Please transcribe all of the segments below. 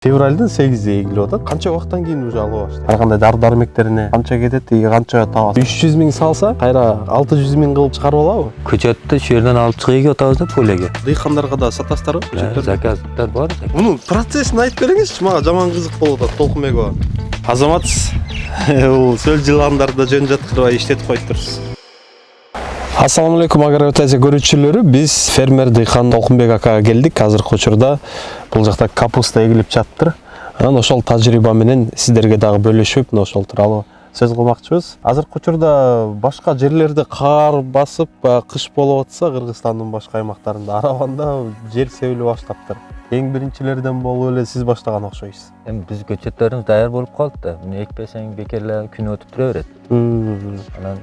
Февралдын 8-де эгилип атат. Канча убакыттан кийин уже алып баштайт. Ар кандай дары-дармектерине канча кетет, канча табасыз. 300 миң салса, кайра 600 миң кылып чыгарып алабы? Көчөттү şu жерден алып чыгып эге атабыз да полеге. Дыйкандарга да сатасыздарбы? Заказдар бар. Мунун процессин айтып бериңизчи, мага жаман кызык болуп атат Толкунбекова. Азамат, бул сөл жыландарда жөн жаткырбай иштетип коюптурсуз. Ассаламу алейкум агровитация көрүүчүлөрү. Биз фермер дыйкан Толкунбек акага келдик. Азыркы учурда бул жакта капуста эгилип жатыптыр. Анан ошол тажрыйба менен сиздерге дагы бөлүшүп, ошол тууралуу сөз кылмакчыбыз. Азыркы учурда башка жерлерде кар басып, кыш болуп атса, Кыргызстандын башка аймактарында арабанда жер себилип баштаптыр. Эң биринчилерден болуп эле сиз баштаган окшойсуз. Эми биз көчөттөрүбүз даяр болуп калды да. Муну экпесең бекерлер күн өтүп тура берет. Анан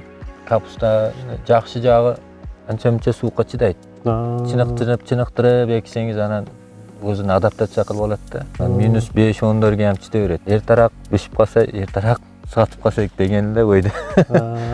капуста жакшы жагы анча-мынча суукка чыдайт. Чыныктырып эксеңиз анан өзүнө адаптация кылып алат да. Минус 5-10 ham чыдай берет. Эртараак бишип калса, эртараак сатып калсак деген эле ойдо.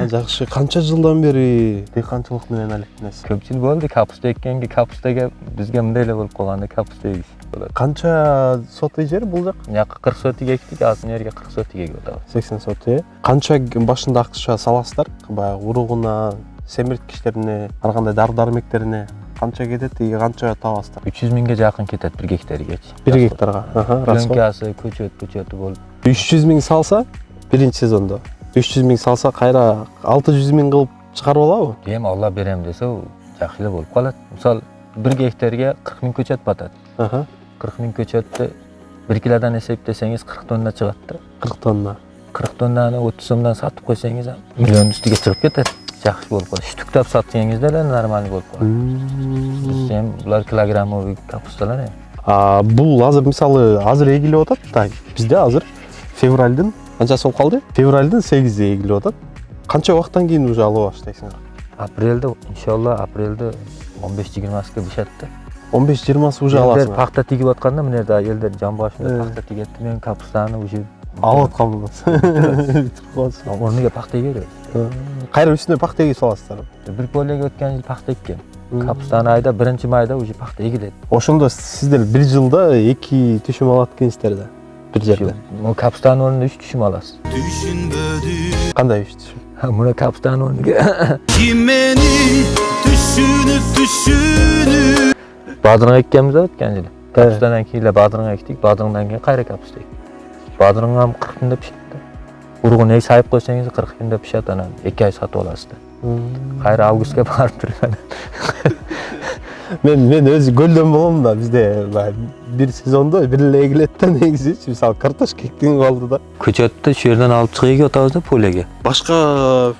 Жакшы. Канча жылдан бери дыйканчылык менен алектенесиз? Көп жыл болду. Капуста эккенге, капустага бизге мындай эле болуп калганда капуста эгиш болот. Канча сотый жер бул жак? Жакка 40 сотый эктик, азыр жерге 40 сотый эгип атабыз. 80 сотый. Канча башында акча саласыздар? Баягы уругуна, семирткичтерине, ар кандай дары-дармектерине канча кетет, канча табасыздар? 300 миңге жакын кетет 1 гектаргачы. 1 гектарга. Пленкасы, көчөтү болуп. 300 миң салса, биринчи сезондо 300 миң салса, кайра 600 миң кылып чыгарып алабы? Эми Алла берем десе, жакшы эле болуп калат. Мисалы, 1 гектарга 40 миң көчөт батат. 40 миң көчөттү 1 килодан эсептесеңиз 40 тонна чыгат да. 40 тонна. 40 тоннаны 30 сомдон сатып койсоңуз, миллион үстүгө чыгып кетет. Жакшы болуп калат. Штуктап сатсаңыз деле нормалдуу болуп калат. Эми булар килограммовый капусталар эми. Бул азыр мисалы азыр эгилип атат да. Бизде азыр февралдын канчасы болуп калды? Февралдын 8-де эгилип атат. Канча убакыттан кийин уже алып баштайсыңар? Апрелде, иншалла, апрелде 15-20-га бишет да. 15-20 уже аласыңар. Элдер пахта тигип атканда мына жерде элдер жан башында пахта тигетти. Мен капустаны уже алып атканбыз. Бүтүп калды. Орнуга пахта эгип. Кайра үстүнө пахта эгип саласыздар. Бир полеге өткөн жыл пахта эккен. Капустаны айда 1-майда уже пахта эгилет. Ошондо сиздер 1 жылда 2 түшүм алат экенсиздер да. Бир жерде. Могу капустанын ордуна 3 түшүм аласыз. Кандай 3 түшүм? Мына капустанын ордуна Ким мени түшүнүп бадырың эккенбиз өткөн жылы. Капустанан кийин эле бадырың эктик, бадырыңдан кийин кайра капуста эктик. Бадырыңам 40 күндө пишет да. Уругун эй сайып койсоңуз 40 күндө пишет, анан 2 ай сатып аласыз да. Кайра августка барып туруп Мен өзү көлдөн болом да, бизде бир сезондо бир эле эгилет да негизичи. Мисалы картошка эктиң калды да. Көчөттү şu жерден алып чыгып эге атабыз да полеге. Башка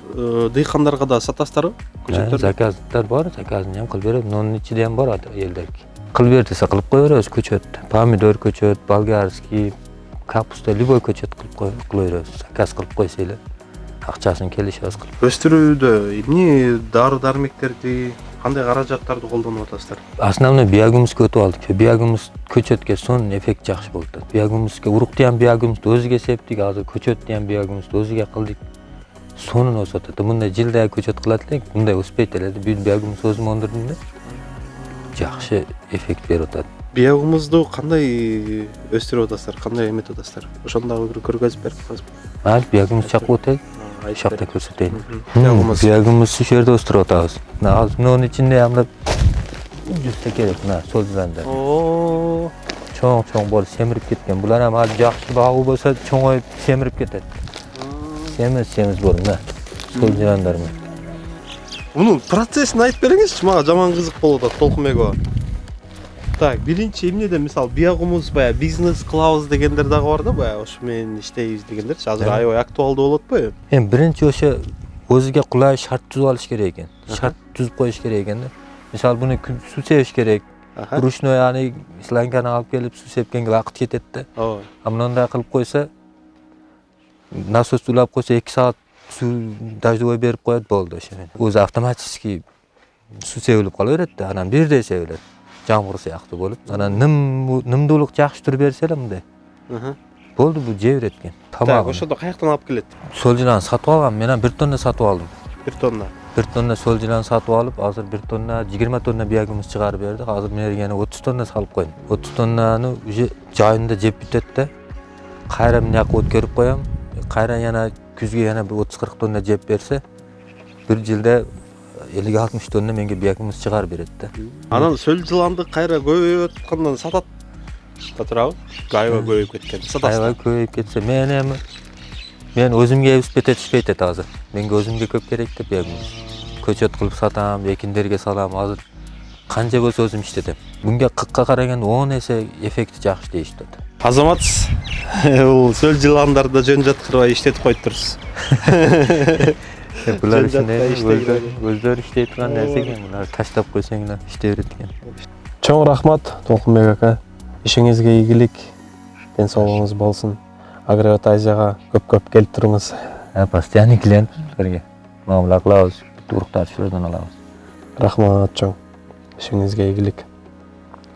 дыйкандарга да сатасыздарбы? Заказдар бар, заказын ham кылып берет. Нонун ичиде ham бар элдерки. Кылып бер десе кылып кое беребиз көчөттү. Помидор көчөт, болгарский, капуста, любой көчөт кылып кое беребиз. Заказ кылып койсо эле акчасын келишебиз кылып. Өстүрүүдө эмне дары-дармектерди, кандай каражаттарды колдонуп атасыздар? Основной биогумуске өтүп алдык. Биогумус көчөткө сонун эффект жакшы болуп атат. Биогумуске урукту ham биогумусту өзүгө септик, азыр көчөттү ham биогумусту өзүгө кылдык. Сонун өсүп атат. Мындай жылдай көчөт кылат элек, мындай өспөйт эле. Бүт биогумус өзүм ондурдум да. Жакшы эффект берип атат. Биогумузду кандай өстүрүп атасыздар? Кандай эметип атасыздар? Ошону дагы бир көргөзүп берип коесузбу? Биогумус чакып өтөйт. Шакта көрсөтөйүн. Биогумус şu жерде өстүрүп атабыз. Мунун ичинде анда жүрсө керек, мына сол жыланда. Чоң болуп семирип кеткен. Булар ham азыр жакшы багуу болсо чоңоюп семирип кетет. Семиз болуп, мына сол жыландар менен. Мунун процессин айтып бериңизчи, мага жаман кызык болуп атат Толкунбекова. Так, биринчи эмнеде мисалы биогумус баягы бизнес кылабыз дегендер дагы бар да, баягы ошо менен иштейбиз дегендерчи. Азыр аябай актуалдуу болот го эми. Эми биринчи ошо өзүгө кулай шарт түзүп алыш керек экен. Шарт түзүп коюш керек экен да. Мисалы буну суу себиш керек. Ручной аны сланканы алып келип суу сепкенге вакыт кетет да. Ооба. Мындай кылып койсо, насос улап койсо 2 саат суу дождевой берип коет, болду ошо менен. Өзү автоматически суу себилип кала берет да, анан бирдей себилет. Жамгыр сыяктуу болуп, анан нымдуулук жакшы туруп берсе эле мындай. Болду, бул жей берет экен. Так, ошондо каяктан алып келет? Сол жылан сатып алгам, мен 1 тонна сатып алдым. 1 тонна. 1 tonna sol жылан сатып алып, азыр 1 tonna 20 tonna биягimiz чыгарып бердик. Азыр мен yana 30 tonna салып койдум. 30 tonnаны уже жайында жеп бүтөт да. Кайра мен жакка өткөрүп коям. Кайра yana күзгө yana 30-40 tonna жеп берсе, 1 жылда 50-60 tonna менге биягimiz чыгарып берет да. Анан сөл жыланды кайра көбөйүп аткандан сатат. Татырабы? Айга көбөйүп кеткен. Сатасыз. Айга көбөйүп кетсе, мен өзүмгө өспөт етишпейт эт азыр. Менге өзүмгө көп керек деп биягimiz. Көчөт кылып сатам, экиндерге салам. Азыр канча болсо өзүм иштетем. Буга 40ка караганда 10 эсе эффекти жакшы дейишти. Азамат, бул сөл жыландарды жөн жаткырбай иштетип коюптурсуз. Булар өздөрү иштей турган нерсе экен. Булар таштап койсоңдар иштей берет экен. Чоң рахмат Толкунбек ака. Ишиңизге ийгилик, денсаулыгыңыз болсун. Агровет Азияга көп-көп келип туруңуз. Постоянный клиент бирге. Мамла кылабыз, туруктар шулардан алабыз. Рахмат чоң. Ишиңизге ийгилик.